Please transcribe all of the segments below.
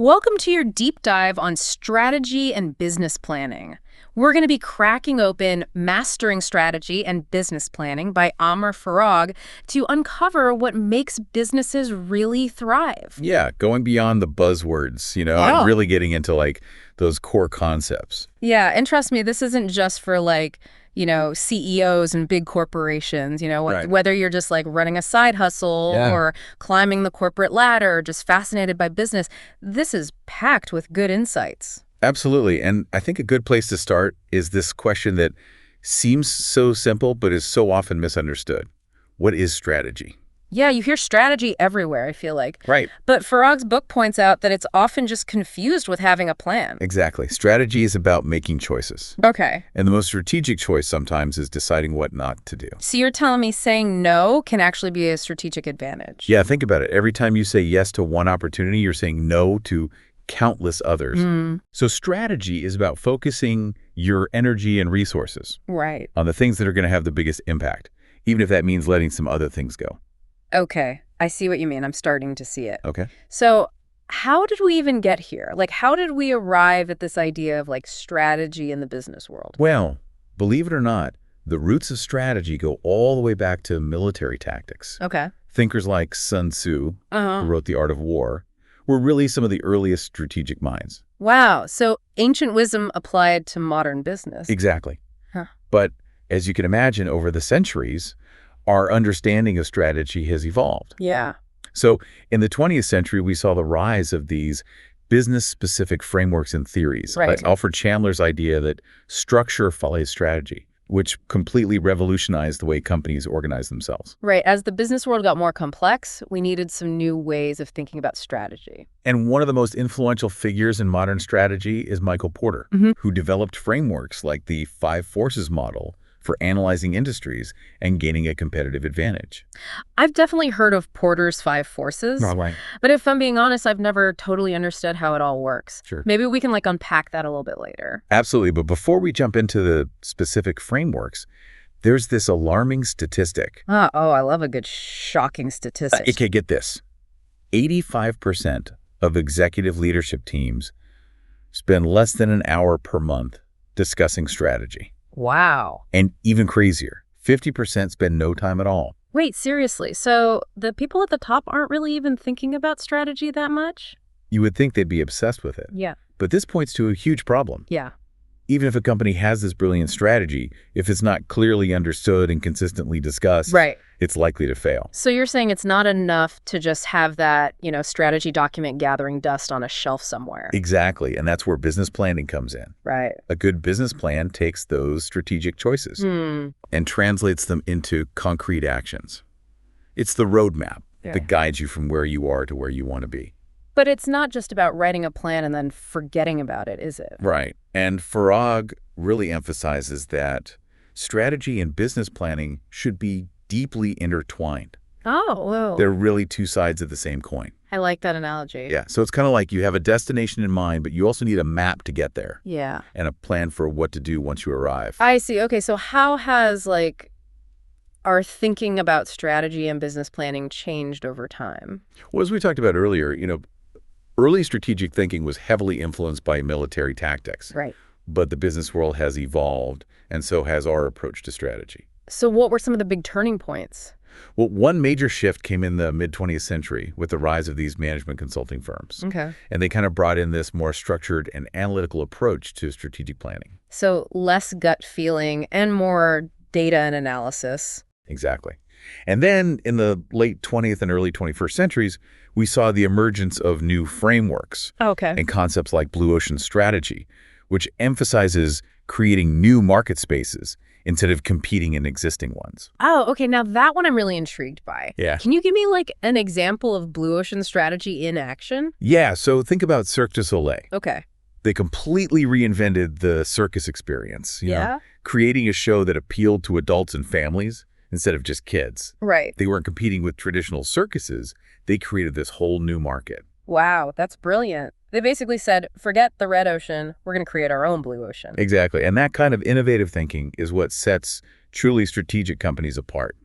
Welcome to your deep dive on strategy and business planning. We're going to be cracking open Mastering Strategy and Business Planning by Amr Farag to uncover what makes businesses really thrive. Yeah, going beyond the buzzwords, and really getting into those core concepts. Yeah, and trust me, this isn't just for CEOs and big corporations, Right. whether you're just running a side hustle or climbing the corporate ladder or just fascinated by business, this is packed with good insights. Absolutely. And I think a good place to start is this question that seems so simple but is so often misunderstood. What is strategy? Yeah, you hear strategy everywhere, I feel like. Right. But Farag's book points out that it's often just confused with having a plan. Exactly. Strategy is about making choices. Okay. And the most strategic choice sometimes is deciding what not to do. So you're telling me saying no can actually be a strategic advantage? Yeah, think about it. Every time you say yes to one opportunity, you're saying no to countless others. So strategy is about focusing your energy and resources Right. on the things that are going to have the biggest impact, even if that means letting some other things go. Okay. I see what you mean. I'm starting to see it. Okay. So how did we even get here? How did we arrive at this idea of strategy in the business world? Well, believe it or not, the roots of strategy go all the way back to military tactics. Okay. Thinkers like Sun Tzu, who wrote The Art of War, were really some of the earliest strategic minds. Wow. So ancient wisdom applied to modern business. Exactly. Huh. But as you can imagine, over the centuries, our understanding of strategy has evolved. Yeah. So in the 20th century, we saw the rise of these business-specific frameworks and theories. Right. Alfred Chandler's idea that structure follows strategy, which completely revolutionized the way companies organize themselves. Right. As the business world got more complex, we needed some new ways of thinking about strategy. And one of the most influential figures in modern strategy is Michael Porter, who developed frameworks like the 5 forces model for analyzing industries and gaining a competitive advantage. I've definitely heard of Porter's 5 forces, Right. but if I'm being honest, I've never totally understood how it all works. Sure. Maybe we can unpack that a little bit later. Absolutely. But before we jump into the specific frameworks, there's this alarming statistic. Oh, I love a good shocking statistic. Okay, get this. 85% of executive leadership teams spend less than an hour per month discussing strategy. Wow. And even crazier, 50% spend no time at all. Wait, seriously? So the people at the top aren't really even thinking about strategy that much? You would think they'd be obsessed with it. Yeah. But this points to a huge problem. Yeah. Even if a company has this brilliant strategy, if it's not clearly understood and consistently discussed, Right. it's likely to fail. So you're saying it's not enough to just have that, strategy document gathering dust on a shelf somewhere. Exactly. And that's where business planning comes in. Right. A good business plan takes those strategic choices and translates them into concrete actions. It's the roadmap that guides you from where you are to where you want to be. But it's not just about writing a plan and then forgetting about it, is it? Right. And Farag really emphasizes that strategy and business planning should be deeply intertwined. Oh, whoa. They're really two sides of the same coin. I like that analogy. Yeah. So it's kind of like you have a destination in mind, but you also need a map to get there. Yeah. And a plan for what to do once you arrive. I see. Okay, so how has, our thinking about strategy and business planning changed over time? Well, as we talked about earlier, early strategic thinking was heavily influenced by military tactics. Right. But the business world has evolved, and so has our approach to strategy. So what were some of the big turning points? Well, one major shift came in the mid-20th century with the rise of these management consulting firms. Okay. And they kind of brought in this more structured and analytical approach to strategic planning. So less gut feeling and more data and analysis. Exactly. And then in the late 20th and early 21st centuries, we saw the emergence of new frameworks Okay. and concepts like blue ocean strategy, which emphasizes creating new market spaces instead of competing in existing ones. Oh, okay. Now that one I'm really intrigued by. Yeah. Can you give me an example of blue ocean strategy in action? Yeah, so think about Cirque du Soleil. Okay. They completely reinvented the circus experience, Yeah. creating a show that appealed to adults and families instead of just kids. Right. They weren't competing with traditional circuses. They created this whole new market. Wow, that's brilliant. They basically said, forget the red ocean, we're going to create our own blue ocean. Exactly. And that kind of innovative thinking is what sets truly strategic companies apart.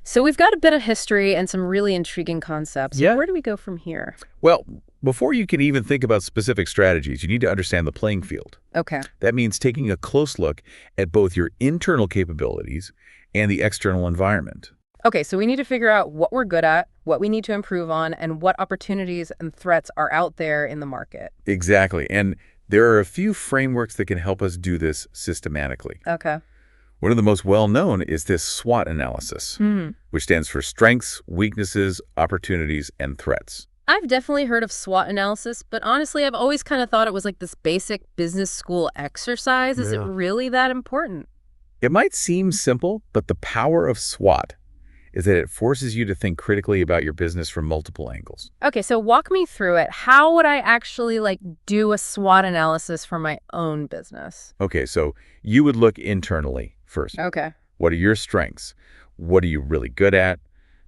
So we've got a bit of history and some really intriguing concepts. Yeah. Where do we go from here? Well, before you can even think about specific strategies, you need to understand the playing field. Okay. That means taking a close look at both your internal capabilities and the external environment. Okay, so we need to figure out what we're good at, what we need to improve on, and what opportunities and threats are out there in the market. Exactly. And there are a few frameworks that can help us do this systematically. Okay. One of the most well-known is this SWOT analysis, which stands for strengths, weaknesses, opportunities, and threats. I've definitely heard of SWOT analysis, but honestly, I've always kind of thought it was like this basic business school exercise. Is it really that important? It might seem simple, but the power of SWOT is that it forces you to think critically about your business from multiple angles. Okay, so walk me through it. How would I actually do a SWOT analysis for my own business? Okay, so you would look internally first. Okay. What are your strengths? What are you really good at?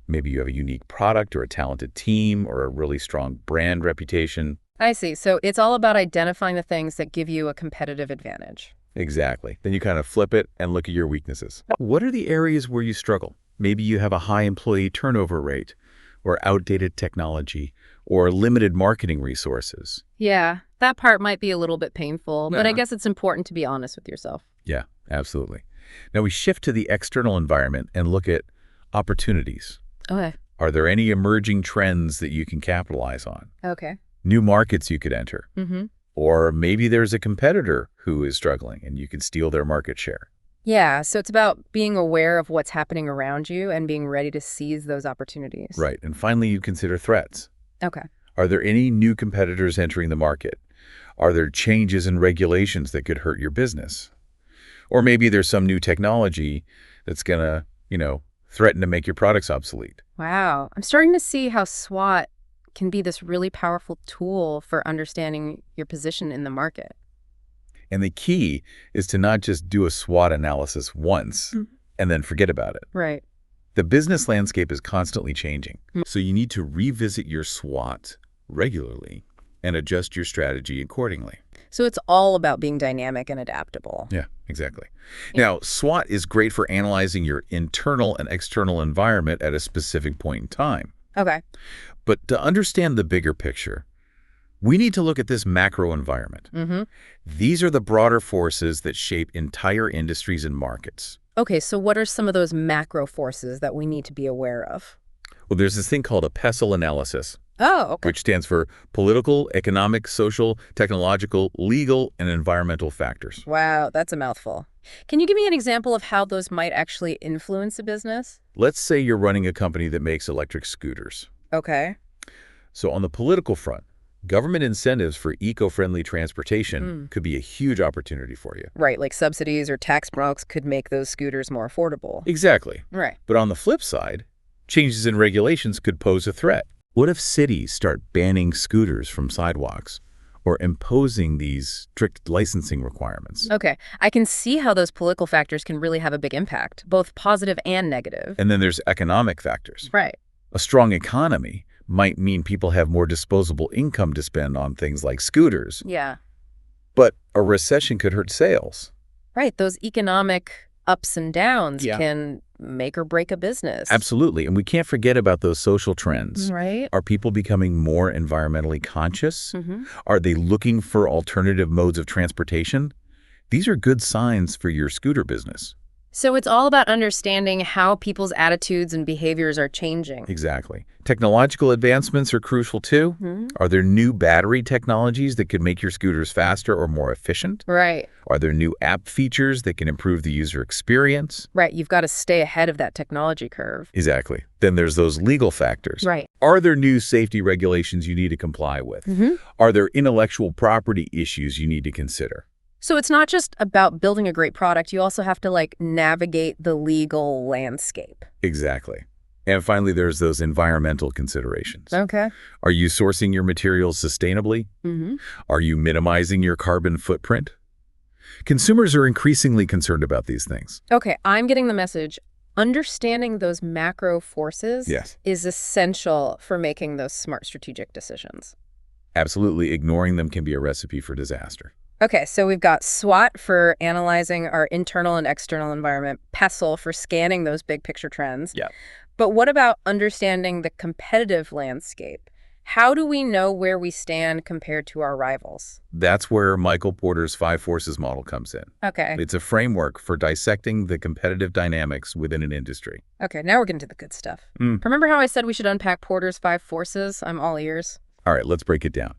Maybe you have a unique product or a talented team or a really strong brand reputation. I see. So it's all about identifying the things that give you a competitive advantage. Exactly. Then you kind of flip it and look at your weaknesses. What are the areas where you struggle? Maybe you have a high employee turnover rate, or outdated technology, or limited marketing resources. Yeah, that part might be a little bit painful, but I guess it's important to be honest with yourself. Yeah, absolutely. Now we shift to the external environment and look at opportunities. Okay. Are there any emerging trends that you can capitalize on? Okay. New markets you could enter? Or maybe there's a competitor who is struggling and you can steal their market share. Yeah, so it's about being aware of what's happening around you and being ready to seize those opportunities. Right. And finally, you consider threats. Okay. Are there any new competitors entering the market? Are there changes in regulations that could hurt your business? Or maybe there's some new technology that's going to, threaten to make your products obsolete. Wow. I'm starting to see how SWOT can be this really powerful tool for understanding your position in the market. And the key is to not just do a SWOT analysis once and then forget about it. Right. The business landscape is constantly changing, so you need to revisit your SWOT regularly and adjust your strategy accordingly. So it's all about being dynamic and adaptable. Yeah, exactly. Now, SWOT is great for analyzing your internal and external environment at a specific point in time. Okay. But to understand the bigger picture, we need to look at this macro environment. These are the broader forces that shape entire industries and markets. Okay, so what are some of those macro forces that we need to be aware of? Well, there's this thing called a PESTLE analysis, Oh, okay. which stands for political, economic, social, technological, legal, and environmental factors. Wow, that's a mouthful. Can you give me an example of how those might actually influence a business? Let's say you're running a company that makes electric scooters. Okay. So on the political front, government incentives for eco-friendly transportation could be a huge opportunity for you. Right, like subsidies or tax breaks could make those scooters more affordable. Exactly. Right. But on the flip side, changes in regulations could pose a threat. What if cities start banning scooters from sidewalks or imposing these strict licensing requirements? Okay, I can see how those political factors can really have a big impact, both positive and negative. And then there's economic factors. Right. A strong economy might mean people have more disposable income to spend on things like scooters. Yeah. But a recession could hurt sales. Right, those economic ups and downs Yeah. can make or break a business. Absolutely. And we can't forget about those social trends. Right. Are people becoming more environmentally conscious? Mm-hmm. Are they looking for alternative modes of transportation? These are good signs for your scooter business. So it's all about understanding how people's attitudes and behaviors are changing. Exactly. Technological advancements are crucial too. Are there new battery technologies that could make your scooters faster or more efficient? Right. Are there new app features that can improve the user experience? Right, you've got to stay ahead of that technology curve. Exactly. Then there's those legal factors. Right. Are there new safety regulations you need to comply with? Are there intellectual property issues you need to consider? So it's not just about building a great product, you also have to navigate the legal landscape. Exactly. And finally, there's those environmental considerations. Okay. Are you sourcing your materials sustainably? Are you minimizing your carbon footprint? Consumers are increasingly concerned about these things. Okay, I'm getting the message. Understanding those macro forces is essential for making those smart strategic decisions. Absolutely. Ignoring them can be a recipe for disaster. Okay, so we've got SWOT for analyzing our internal and external environment, PESTLE for scanning those big picture trends. Yeah. But what about understanding the competitive landscape? How do we know where we stand compared to our rivals? That's where Michael Porter's Five Forces model comes in. Okay. It's a framework for dissecting the competitive dynamics within an industry. Okay, now we're getting to the good stuff. Remember how I said we should unpack Porter's 5 forces? I'm all ears. All right, let's break it down.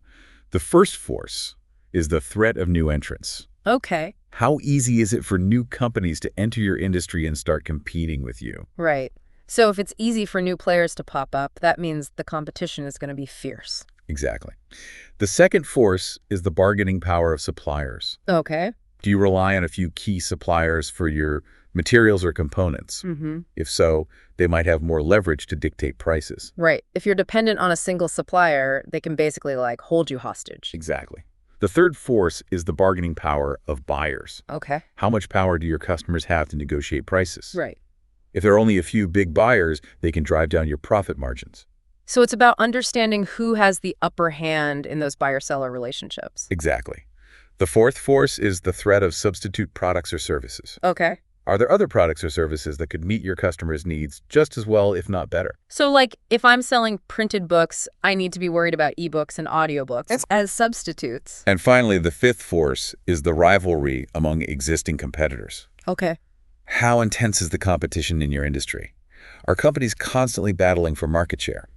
The first force is the threat of new entrants. Okay. How easy is it for new companies to enter your industry and start competing with you? Right. So if it's easy for new players to pop up, that means the competition is going to be fierce. Exactly. The second force is the bargaining power of suppliers. Okay. Do you rely on a few key suppliers for your materials or components? If so, they might have more leverage to dictate prices. Right. If you're dependent on a single supplier, they can basically hold you hostage. Exactly. The third force is the bargaining power of buyers. Okay. How much power do your customers have to negotiate prices? Right. If there are only a few big buyers, they can drive down your profit margins. So it's about understanding who has the upper hand in those buyer-seller relationships. Exactly. The fourth force is the threat of substitute products or services. Okay. Are there other products or services that could meet your customers' needs just as well, if not better? So if I'm selling printed books, I need to be worried about ebooks and audiobooks as substitutes. And finally, the fifth force is the rivalry among existing competitors. Okay. How intense is the competition in your industry? Are companies constantly battling for market share?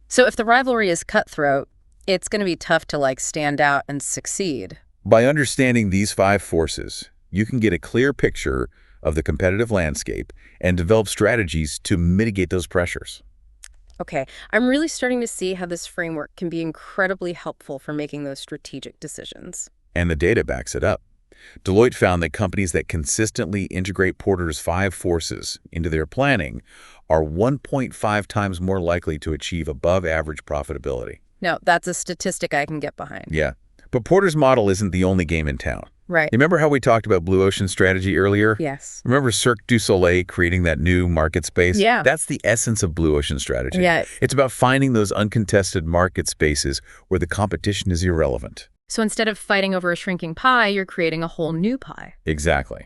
So if the rivalry is cutthroat, it's going to be tough to stand out and succeed. By understanding these five forces, you can get a clear picture of the competitive landscape and develop strategies to mitigate those pressures. Okay, I'm really starting to see how this framework can be incredibly helpful for making those strategic decisions. And the data backs it up. Deloitte found that companies that consistently integrate Porter's five forces into their planning are 1.5 times more likely to achieve above-average profitability. Now, that's a statistic I can get behind. Yeah, but Porter's model isn't the only game in town. Right. Remember how we talked about blue ocean strategy earlier? Yes. Remember Cirque du Soleil creating that new market space? Yeah. That's the essence of blue ocean strategy. Yeah. It's about finding those uncontested market spaces where the competition is irrelevant. So instead of fighting over a shrinking pie, you're creating a whole new pie. Exactly.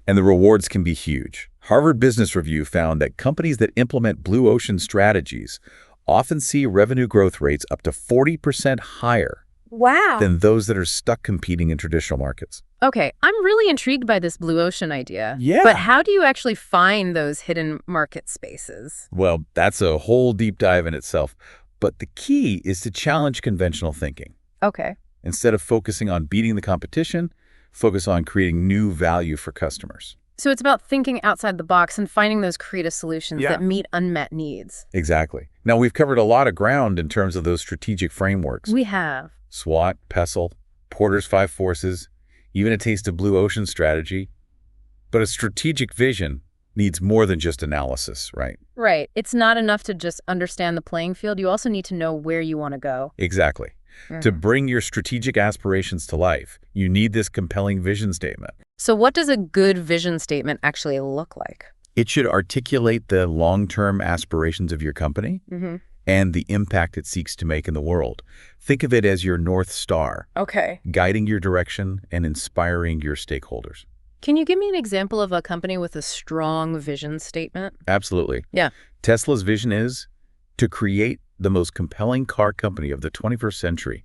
And the rewards can be huge. Harvard Business Review found that companies that implement blue ocean strategies often see revenue growth rates up to 40% higher than those that are stuck competing in traditional markets. Okay, I'm really intrigued by this blue ocean idea. Yeah. But how do you actually find those hidden market spaces? Well, that's a whole deep dive in itself. But the key is to challenge conventional thinking. Okay. Instead of focusing on beating the competition, focus on creating new value for customers. So it's about thinking outside the box and finding those creative solutions that meet unmet needs. Exactly. Now, we've covered a lot of ground in terms of those strategic frameworks. We have. SWOT, PESTLE, Porter's Five Forces, even a taste of blue ocean strategy. But a strategic vision needs more than just analysis, right? Right. It's not enough to just understand the playing field. You also need to know where you want to go. Exactly. To bring your strategic aspirations to life, you need this compelling vision statement. So what does a good vision statement actually look like? It should articulate the long-term aspirations of your company and the impact it seeks to make in the world. Think of it as your North Star, guiding your direction and inspiring your stakeholders. Can you give me an example of a company with a strong vision statement? Absolutely. Yeah. Tesla's vision is to create the most compelling car company of the 21st century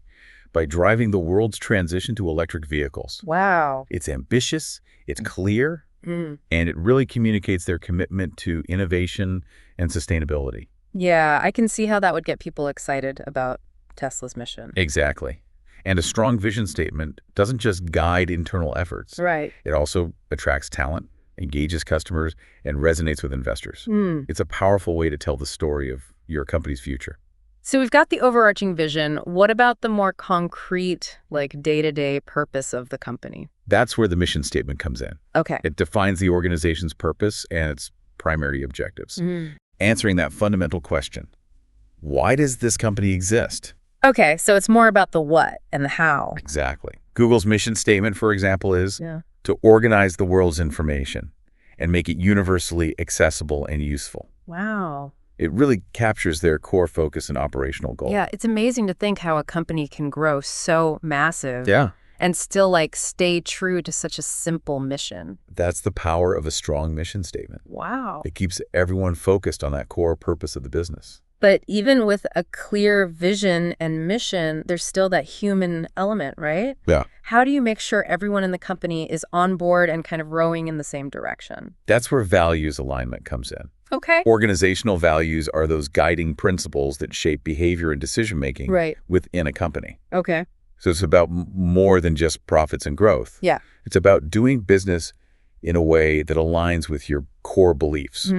by driving the world's transition to electric vehicles. Wow. It's ambitious, it's clear, and it really communicates their commitment to innovation and sustainability. Yeah, I can see how that would get people excited about Tesla's mission. Exactly. And a strong vision statement doesn't just guide internal efforts. Right. It also attracts talent, engages customers, and resonates with investors. It's a powerful way to tell the story of your company's future. So we've got the overarching vision. What about the more concrete, day-to-day purpose of the company? That's where the mission statement comes in. Okay. It defines the organization's purpose and its primary objectives. Answering that fundamental question, why does this company exist? Okay, so it's more about the what and the how. Exactly. Google's mission statement, for example, is to organize the world's information and make it universally accessible and useful. Wow. It really captures their core focus and operational goal. Yeah, it's amazing to think how a company can grow so massive and still like stay true to such a simple mission. That's the power of a strong mission statement. Wow. It keeps everyone focused on that core purpose of the business. But even with a clear vision and mission, there's still that human element, right? Yeah. How do you make sure everyone in the company is on board and kind of rowing in the same direction? That's where values alignment comes in. Okay. Organizational values are those guiding principles that shape behavior and decision-making Right. within a company. Okay. So it's about more than just profits and growth. Yeah. It's about doing business in a way that aligns with your core beliefs.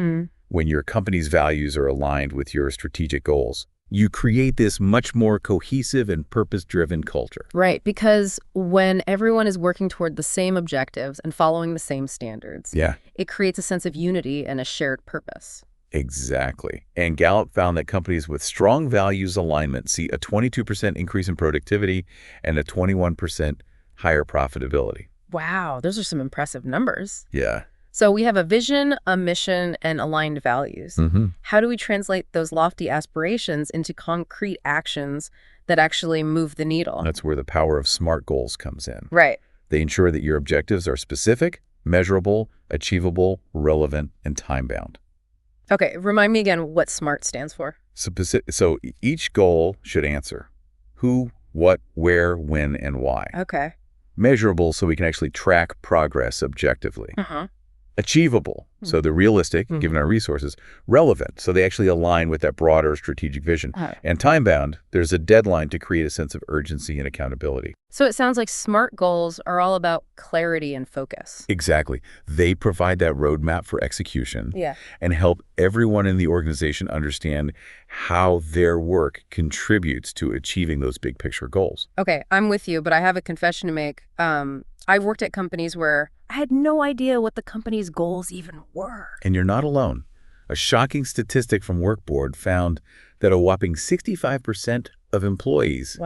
When your company's values are aligned with your strategic goals, you create this much more cohesive and purpose-driven culture. Right, because when everyone is working toward the same objectives and following the same standards, Yeah, it creates a sense of unity and a shared purpose. exactly. And Gallup found that companies with strong values alignment see a 22% increase in productivity and a 21% higher profitability. Wow, those are some impressive numbers. Yeah. So we have a vision, a mission, and aligned values. How do we translate those lofty aspirations into concrete actions that actually move the needle? That's where the power of SMART goals comes in. Right. They ensure that your objectives are specific, measurable, achievable, relevant, and time-bound. Okay, remind me again what SMART stands for. So each goal should answer who, what, where, when, and why. Okay. Measurable so we can actually track progress objectively. Achievable, so they're realistic, given our resources. Relevant, so they actually align with that broader strategic vision. And time-bound, there's a deadline to create a sense of urgency and accountability. So it sounds like SMART goals are all about clarity and focus. Exactly. They provide that roadmap for execution and help everyone in the organization understand how their work contributes to achieving those big picture goals. Okay, I'm with you, but I have a confession to make. I've worked at companies where I had no idea what the company's goals even were. And you're not alone. A shocking statistic from Workboard found that a whopping 65% of employees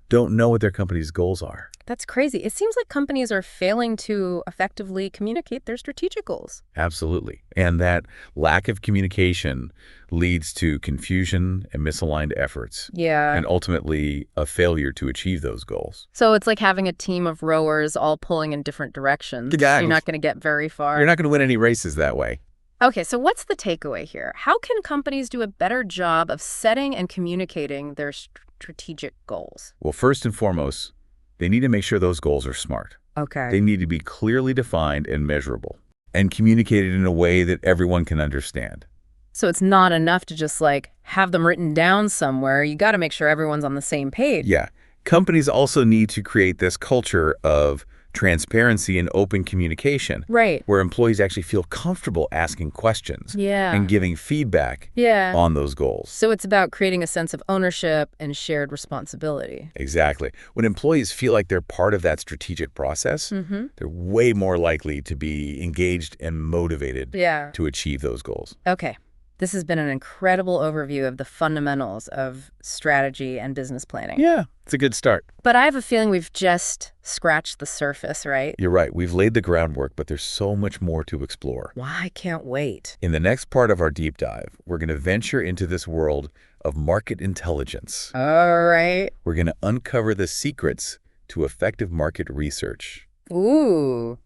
don't know what their company's goals are. That's crazy. It seems like companies are failing to effectively communicate their strategic goals. Absolutely. And that lack of communication leads to confusion and misaligned efforts. Yeah. And ultimately a failure to achieve those goals. So it's like having a team of rowers all pulling in different directions. Exactly. You're not going to get very far. You're not going to win any races that way. Okay, so what's the takeaway here? How can companies do a better job of setting and communicating their strategic goals? Well, first and foremost, they need to make sure those goals are SMART. Okay. They need to be clearly defined and measurable and communicated in a way that everyone can understand. So it's not enough to just like have them written down somewhere. You got to make sure everyone's on the same page. Yeah. Companies also need to create this culture of transparency and open communication. Right. Where employees actually feel comfortable asking questions and giving feedback on those goals. So it's about creating a sense of ownership and shared responsibility. Exactly. When employees feel like they're part of that strategic process, they're way more likely to be engaged and motivated to achieve those goals. Okay. This has been an incredible overview of the fundamentals of strategy and business planning. Yeah, it's a good start. But I have a feeling we've just scratched the surface, right? You're right. We've laid the groundwork, but there's so much more to explore. Well, I can't wait. In the next part of our deep dive, we're going to venture into this world of market intelligence. All right. We're going to uncover the secrets to effective market research. Ooh.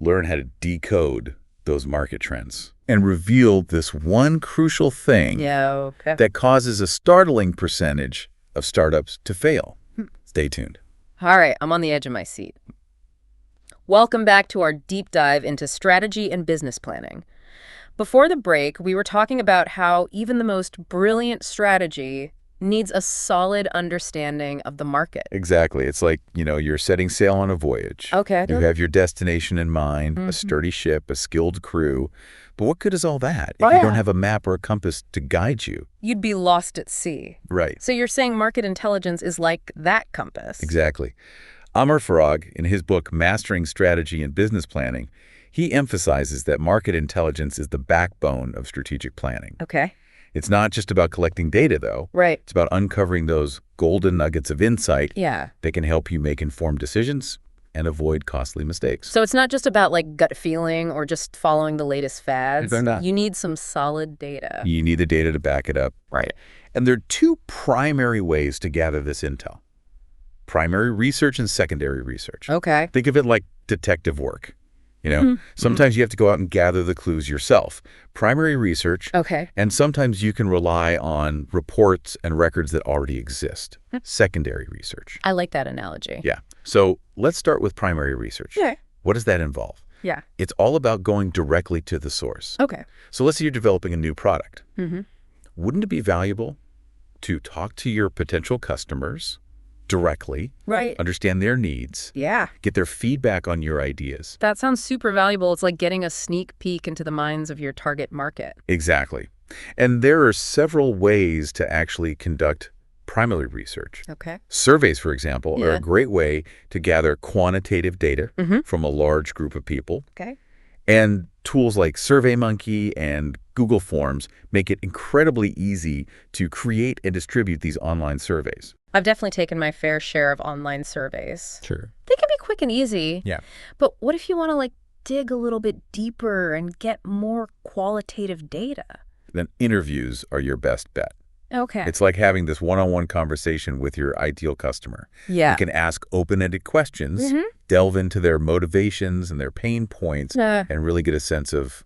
Learn how to decode those market trends and reveal this one crucial thing that causes a startling percentage of startups to fail. Stay tuned. All right, I'm on the edge of my seat. Welcome back to our deep dive into strategy and business planning. Before the break, we were talking about how even the most brilliant strategy needs a solid understanding of the market. Exactly. It's like, you're setting sail on a voyage. Okay. You have your destination in mind, a sturdy ship, a skilled crew. But what good is all that if you don't have a map or a compass to guide you? You'd be lost at sea. Right. So you're saying market intelligence is like that compass. Exactly. Amr Farag, in his book Mastering Strategy and Business Planning, he emphasizes that market intelligence is the backbone of strategic planning. Okay. It's not just about collecting data, though. Right. It's about uncovering those golden nuggets of insight that can help you make informed decisions and avoid costly mistakes. So it's not just about like gut feeling or just following the latest fads. You need some solid data. You need the data to back it up. Right. And there are two primary ways to gather this intel. primary research and secondary research. Okay. Think of it like detective work. Sometimes you have to go out and gather the clues yourself. Primary research, Okay. and sometimes you can rely on reports and records that already exist. Secondary research. I like that analogy. Yeah. So let's start with primary research. Okay. What does that involve? Yeah. It's all about going directly to the source. Okay. So let's say you're developing a new product. Mm-hmm. Wouldn't it be valuable to talk to your potential customers directly, Right. understand their needs, Yeah. get their feedback on your ideas? That sounds super valuable. It's like getting a sneak peek into the minds of your target market. Exactly. And there are several ways to actually conduct primary research. Okay. Surveys, for example, are Yeah. a great way to gather quantitative data Mm-hmm. from a large group of people. Okay. And tools like SurveyMonkey and Google Forms make it incredibly easy to create and distribute these online surveys. I've definitely taken my fair share of online surveys. Sure. They can be quick and easy. Yeah. But what if you want to dig a little bit deeper and get more qualitative data? Then interviews are your best bet. Okay. It's like having this one-on-one conversation with your ideal customer. Yeah. You can ask open-ended questions, Mm-hmm. delve into their motivations and their pain points, and really get a sense of,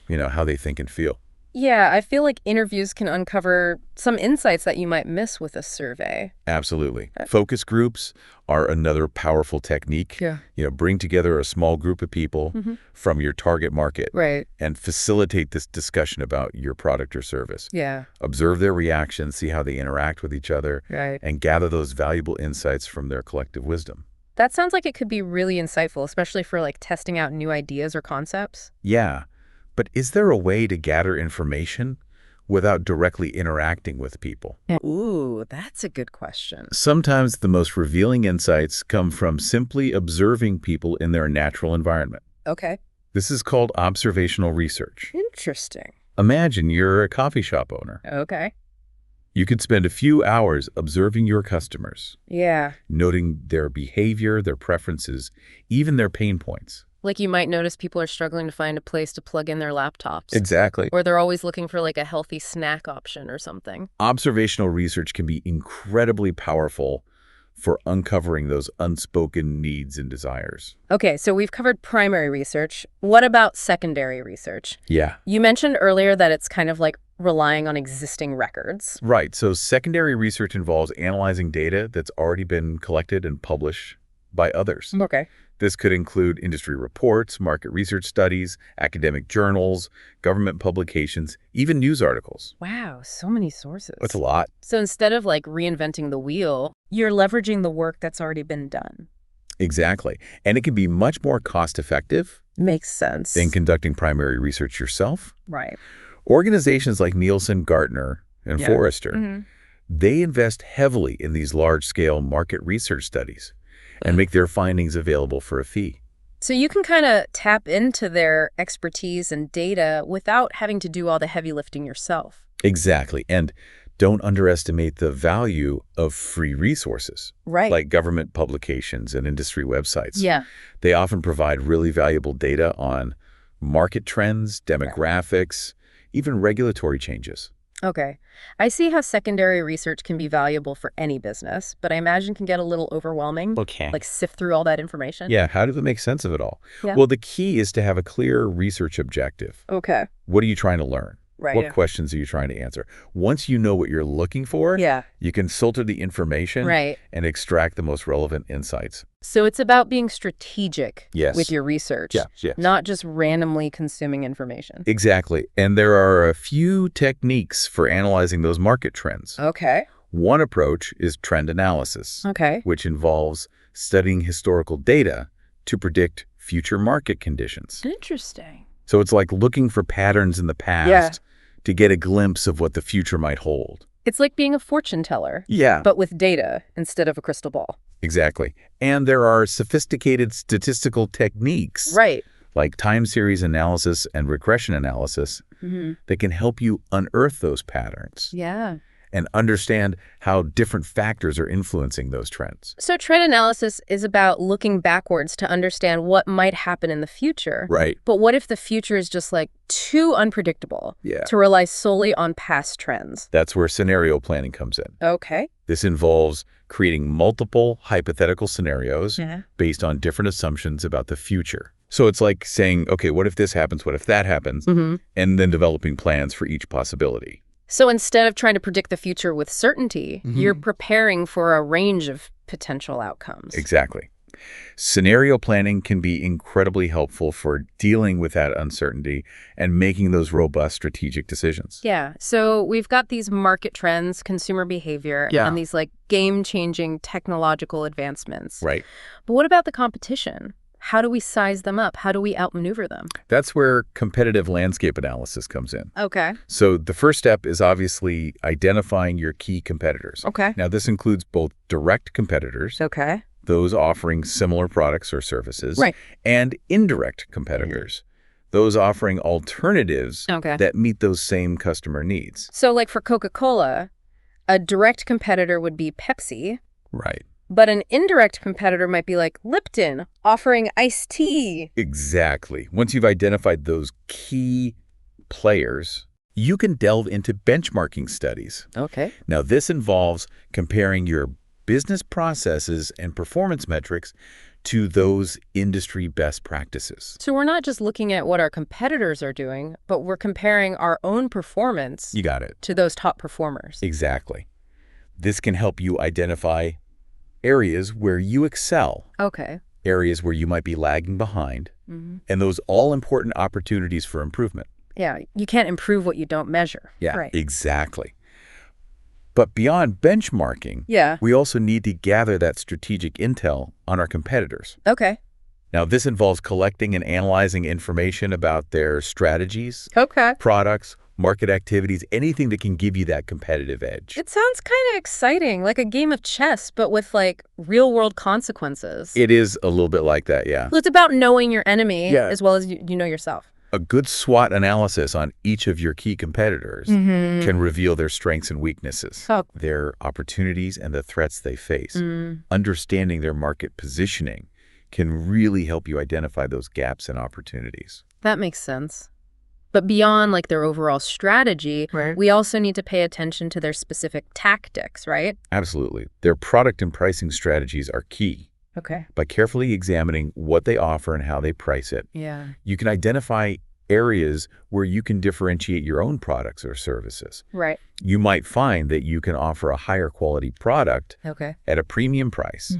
how they think and feel. Yeah, I feel like interviews can uncover some insights that you might miss with a survey. Absolutely. Focus groups are another powerful technique. Yeah. Bring together a small group of people Mm-hmm. from your target market Right. and facilitate this discussion about your product or service. Yeah. Observe their reactions, see how they interact with each other, Right. and gather those valuable insights from their collective wisdom. That sounds like it could be really insightful, especially for testing out new ideas or concepts. Yeah, but is there a way to gather information without directly interacting with people? Ooh, that's a good question. Sometimes the most revealing insights come from simply observing people in their natural environment. Okay. This is called observational research. Interesting. Imagine you're a coffee shop owner. Okay. You could spend a few hours observing your customers, Yeah. noting their behavior, their preferences, even their pain points. You might notice people are struggling to find a place to plug in their laptops. Exactly. Or they're always looking for a healthy snack option or something. Observational research can be incredibly powerful for uncovering those unspoken needs and desires. Okay, so we've covered primary research. What about secondary research? Yeah. You mentioned earlier that it's kind of like relying on existing records. Right. So secondary research involves analyzing data that's already been collected and published by others. Okay. This could include industry reports, market research studies, academic journals, government publications, even news articles. Wow, so many sources. That's a lot. So instead of reinventing the wheel, you're leveraging the work that's already been done. Exactly. And it can be much more cost-effective Makes sense. than conducting primary research yourself. Right. Organizations like Nielsen, Gartner, and Yeah. Forrester, Mm-hmm. they invest heavily in these large-scale market research studies and make their findings available for a fee. So you can kind of tap into their expertise and data without having to do all the heavy lifting yourself. Exactly. And don't underestimate the value of free resources, Right. like government publications and industry websites. Yeah. They often provide really valuable data on market trends, demographics, even regulatory changes. Okay. I see how secondary research can be valuable for any business, but I imagine can get a little overwhelming. Okay. Sift through all that information. Yeah, how do they make sense of it all? Yeah. Well, the key is to have a clear research objective. Okay. What are you trying to learn? Right. What questions are you trying to answer? Once you know what you're looking for, Yeah. you can filter the information Right. and extract the most relevant insights. So it's about being strategic Yes. with your research, Yes. not just randomly consuming information. Exactly. And there are a few techniques for analyzing those market trends. Okay. One approach is trend analysis, Okay. which involves studying historical data to predict future market conditions. Interesting. So it's like looking for patterns in the past to get a glimpse of what the future might hold. It's like being a fortune teller, Yeah. but with data instead of a crystal ball. Exactly. And there are sophisticated statistical techniques Right. like time series analysis and regression analysis Mm-hmm. that can help you unearth those patterns. Yeah. and understand how different factors are influencing those trends. So trend analysis is about looking backwards to understand what might happen in the future. Right. But what if the future is just like too unpredictable Yeah. to rely solely on past trends? That's where scenario planning comes in. Okay. This involves creating multiple hypothetical scenarios based on different assumptions about the future. So it's like saying, okay, what if this happens? What if that happens? And then developing plans for each possibility. So instead of trying to predict the future with certainty, you're preparing for a range of potential outcomes. Exactly. Scenario planning can be incredibly helpful for dealing with that uncertainty and making those robust strategic decisions. Yeah. So we've got these market trends, consumer behavior, and these like game-changing technological advancements. Right. But what about the competition? How do we size them up? How do we outmaneuver them? That's where competitive landscape analysis comes in. Okay. So the first step is obviously identifying your key competitors. Okay. Now, this includes both direct competitors, Okay. those offering similar products or services, Right. and indirect competitors, those offering alternatives that meet those same customer needs. So like for Coca-Cola, a direct competitor would be Pepsi. Right. But an indirect competitor might be like Lipton, offering iced tea. Exactly. Once you've identified those key players, you can delve into benchmarking studies. Okay. Now, this involves comparing your business processes and performance metrics to those industry best practices. So we're not just looking at what our competitors are doing, but we're comparing our own performance You got it. to those top performers. Exactly. This can help you identify areas where you excel, Okay. areas where you might be lagging behind, and those all-important opportunities for improvement. Yeah, you can't improve what you don't measure. Yeah, Right. exactly. But beyond benchmarking, we also need to gather that strategic intel on our competitors. Okay. Now, this involves collecting and analyzing information about their strategies, Okay. products, market activities, anything that can give you that competitive edge. It sounds kind of exciting, like a game of chess, but with like real-world consequences. It is a little bit like that, yeah. Well, it's about knowing your enemy as well as you know yourself. A good SWOT analysis on each of your key competitors can reveal their strengths and weaknesses, their opportunities and the threats they face. Understanding their market positioning can really help you identify those gaps and opportunities. That makes sense. But beyond like their overall strategy, we also need to pay attention to their specific tactics, right? Absolutely. Their product and pricing strategies are key. Okay. By carefully examining what they offer and how they price it, you can identify areas where you can differentiate your own products or services. Right. You might find that you can offer a higher quality product at a premium price,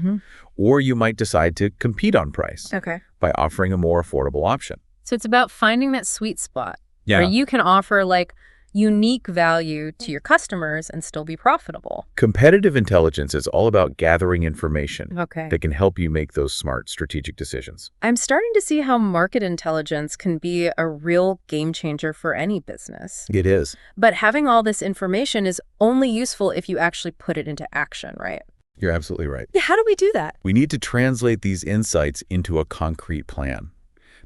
or you might decide to compete on price by offering a more affordable option. So it's about finding that sweet spot where you can offer like unique value to your customers and still be profitable. Competitive intelligence is all about gathering information Okay. that can help you make those smart strategic decisions. I'm starting to see how market intelligence can be a real game changer for any business. It is. But having all this information is only useful if you actually put it into action, right? You're absolutely right. Yeah, how do we do that? We need to translate these insights into a concrete plan.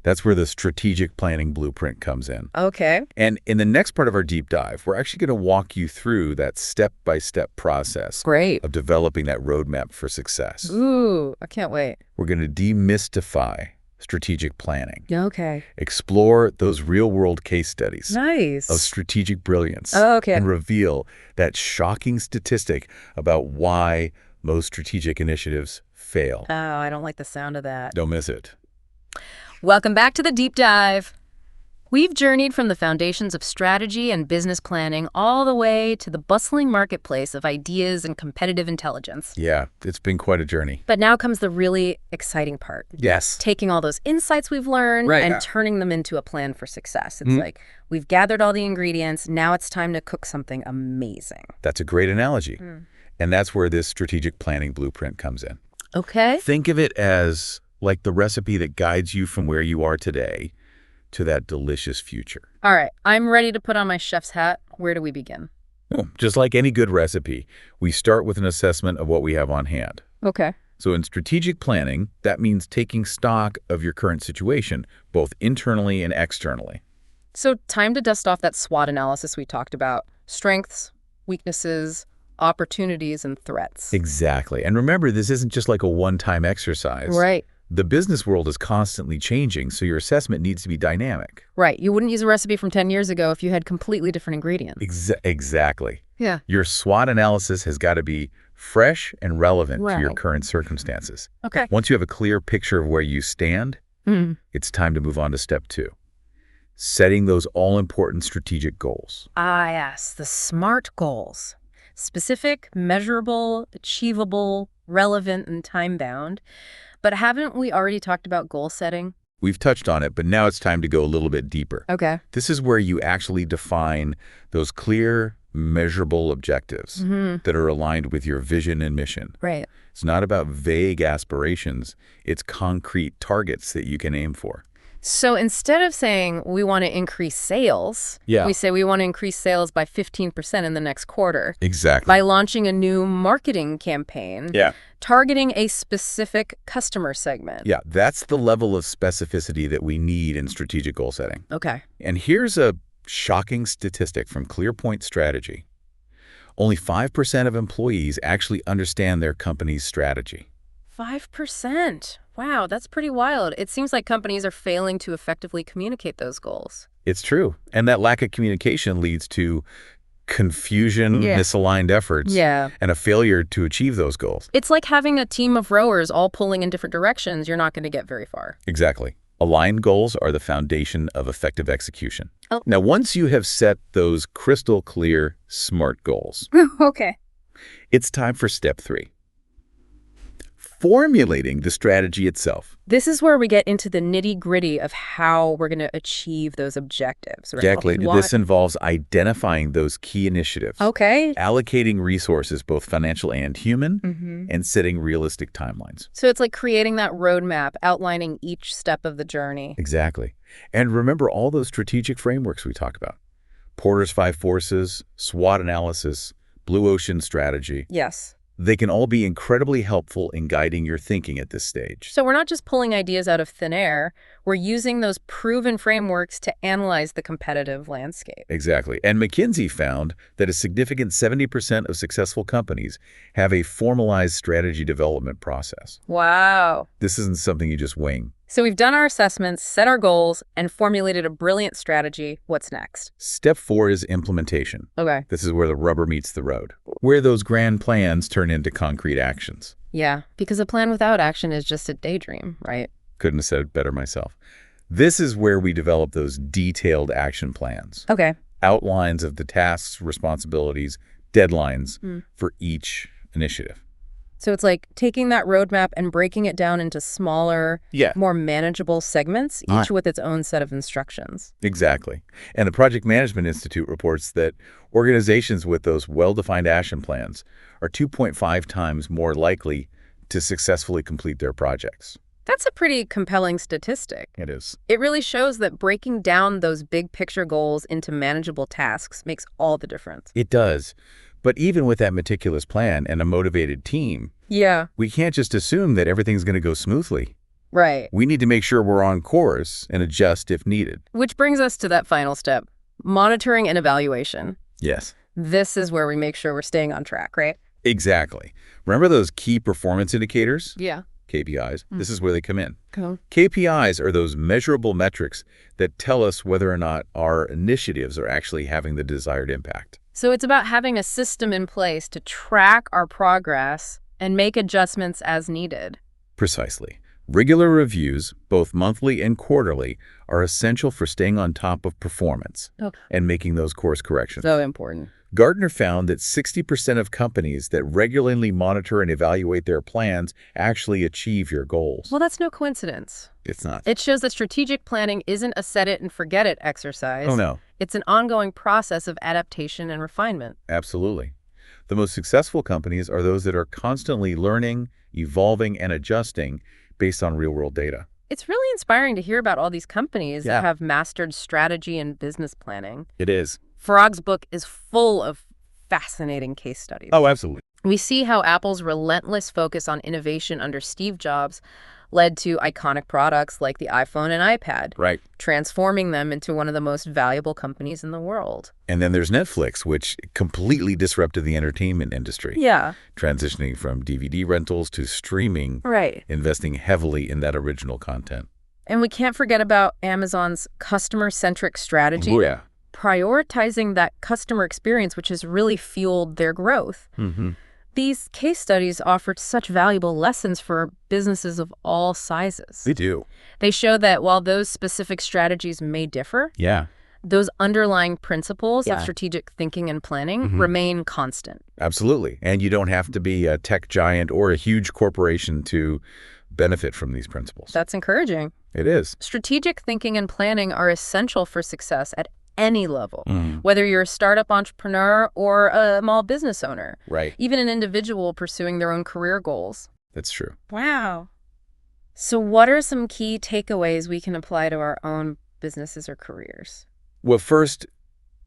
That's where the strategic planning blueprint comes in. Okay. And in the next part of our deep dive, we're actually going to walk you through that step-by-step process of developing that roadmap for success. Ooh, I can't wait. We're going to demystify strategic planning. Okay. Explore those real-world case studies Nice. of strategic brilliance. Okay. And reveal that shocking statistic about why most strategic initiatives fail. Oh, I don't like the sound of that. Don't miss it. Welcome back to the deep dive. We've journeyed from the foundations of strategy and business planning all the way to the bustling marketplace of ideas and competitive intelligence. Yeah, it's been quite a journey. But now comes the really exciting part. Yes. Taking all those insights we've learned and turning them into a plan for success. It's like we've gathered all the ingredients. Now it's time to cook something amazing. That's a great analogy. And that's where this strategic planning blueprint comes in. Okay. Think of it as like the recipe that guides you from where you are today to that delicious future. All right, I'm ready to put on my chef's hat. Where do we begin? Oh, just like any good recipe, we start with an assessment of what we have on hand. Okay. So in strategic planning, that means taking stock of your current situation, both internally and externally. So time to dust off that SWOT analysis we talked about. Strengths, weaknesses, opportunities, and threats. Exactly. And remember, this isn't just like a one-time exercise. Right. The business world is constantly changing, so your assessment needs to be dynamic. Right. You wouldn't use a recipe from 10 years ago if you had completely different ingredients. Exactly. Yeah. Your SWOT analysis has got to be fresh and relevant to your Right. current circumstances. Okay. Once you have a clear picture of where you stand, Mm. it's time to move on to step 2. Setting those all-important strategic goals. Ah, yes, the SMART goals. Specific, measurable, achievable, relevant, and time-bound. But haven't we already talked about goal setting? We've touched on it, but now it's time to go a little bit deeper. Okay. This is where you actually define those clear, measurable objectives that are aligned with your vision and mission. Right. It's not about vague aspirations. It's concrete targets that you can aim for. So instead of saying we want to increase sales, Yeah. we say we want to increase sales by 15% in the next quarter Exactly. by launching a new marketing campaign, Yeah. targeting a specific customer segment. Yeah, that's the level of specificity that we need in strategic goal setting. Okay. And here's a shocking statistic from ClearPoint Strategy. Only 5% of employees actually understand their company's strategy. 5%. Wow, that's pretty wild. It seems like companies are failing to effectively communicate those goals. It's true. And that lack of communication leads to confusion, Yeah. misaligned efforts, Yeah. and a failure to achieve those goals. It's like having a team of rowers all pulling in different directions. You're not going to get very far. Exactly. Aligned goals are the foundation of effective execution. Oh. Now, once you have set those crystal clear, SMART goals, Okay. it's time for step 3. Formulating the strategy itself. This is where we get into the nitty-gritty of how we're going to achieve those objectives. Right? Exactly. Why- This involves identifying those key initiatives, Okay. allocating resources, both financial and human, and setting realistic timelines. So it's like creating that roadmap, outlining each step of the journey. Exactly. And remember all those strategic frameworks we talked about. Porter's 5 forces, SWOT analysis, blue ocean strategy. Yes. They can all be incredibly helpful in guiding your thinking at this stage. So we're not just pulling ideas out of thin air. We're using those proven frameworks to analyze the competitive landscape. Exactly. And McKinsey found that a significant 70% of successful companies have a formalized strategy development process. Wow. This isn't something you just wing. So we've done our assessments, set our goals, and formulated a brilliant strategy. What's next? Step 4 is implementation. Okay. This is where the rubber meets the road, where those grand plans turn into concrete actions. Yeah, because a plan without action is just a daydream, right? Couldn't have said it better myself. This is where we develop those detailed action plans, Okay. outlines of the tasks, responsibilities, deadlines for each initiative. So it's like taking that roadmap and breaking it down into smaller, Yeah. more manageable segments, each with its own set of instructions. Exactly. And the Project Management Institute reports that organizations with those well-defined action plans are 2.5 times more likely to successfully complete their projects. That's a pretty compelling statistic. It is. It really shows that breaking down those big picture goals into manageable tasks makes all the difference. It does. But even with that meticulous plan and a motivated team, Yeah, we can't just assume that everything's going to go smoothly. right. We need to make sure we're on course and adjust if needed. Which brings us to that final step, monitoring and evaluation. Yes. This is where we make sure we're staying on track, right? Exactly. Remember those key performance indicators? Yeah. KPIs. This is where they come in. Cool. KPIs are those measurable metrics that tell us whether or not our initiatives are actually having the desired impact. So it's about having a system in place to track our progress and make adjustments as needed. Precisely. Regular reviews, both monthly and quarterly, are essential for staying on top of performance and making those course corrections. So important. Gartner found that 60% of companies that regularly monitor and evaluate their plans actually achieve your goals. Well, that's no coincidence. It's not. It shows that strategic planning isn't a set it and forget it exercise. Oh, no. It's an ongoing process of adaptation and refinement. Absolutely. The most successful companies are those that are constantly learning, evolving, and adjusting based on real-world data. It's really inspiring to hear about all these companies Yeah. that have mastered strategy and business planning. It is. Farag's book is full of fascinating case studies. Oh, absolutely. We see how Apple's relentless focus on innovation under Steve Jobs led to iconic products like the iPhone and iPad, Right. transforming them into one of the most valuable companies in the world. And then there's Netflix, which completely disrupted the entertainment industry. Yeah. Transitioning from DVD rentals to streaming, Right. investing heavily in that original content. And we can't forget about Amazon's customer-centric strategy, Oh, yeah. prioritizing that customer experience, which has really fueled their growth. Mm-hmm. These case studies offered such valuable lessons for businesses of all sizes. They do. They show that while those specific strategies may differ, Yeah. those underlying principles of Yeah. strategic thinking and planning remain constant. Absolutely. And you don't have to be a tech giant or a huge corporation to benefit from these principles. That's encouraging. It is. Strategic thinking and planning are essential for success at any level, Mm. whether you're a startup entrepreneur or a small business owner, Right. even an individual pursuing their own career goals. That's true. Wow. So what are some key takeaways we can apply to our own businesses or careers? Well, first,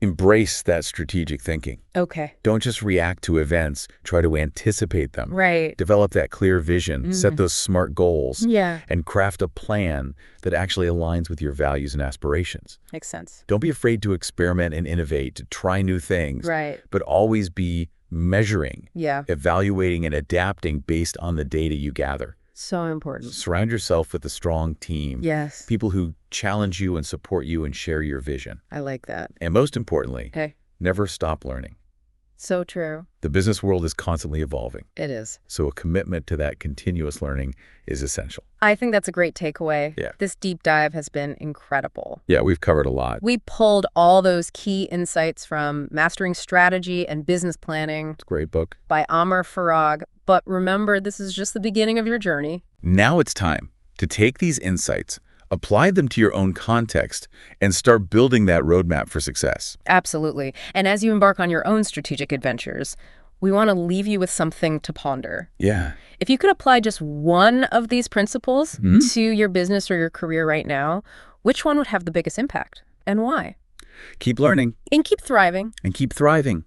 embrace that strategic thinking. Okay. Don't just react to events. Try to anticipate them. Right. Develop that clear vision. Set those smart goals. Yeah. And craft a plan that actually aligns with your values and aspirations. Makes sense. Don't be afraid to experiment and innovate, to try new things. Right. But always be measuring, Yeah. evaluating, and adapting based on the data you gather. So important. Surround yourself with a strong team. Yes. People who challenge you and support you and share your vision. I like that. And most importantly, Okay. never stop learning. So true. The business world is constantly evolving, It is. so a commitment to that continuous learning is essential. I think that's a great takeaway. Yeah. This deep dive has been incredible. Yeah, we've covered a lot. We pulled all those key insights from Mastering Strategy and Business Planning It's a great book. by Amr Farag. But remember, this is just the beginning of your journey. Now it's time to take these insights, apply them to your own context, and start building that roadmap for success. Absolutely. And as you embark on your own strategic adventures, we want to leave you with something to ponder. Yeah. If you could apply just one of these principles to your business or your career right now, which one would have the biggest impact and why? Keep learning And keep thriving. and keep thriving.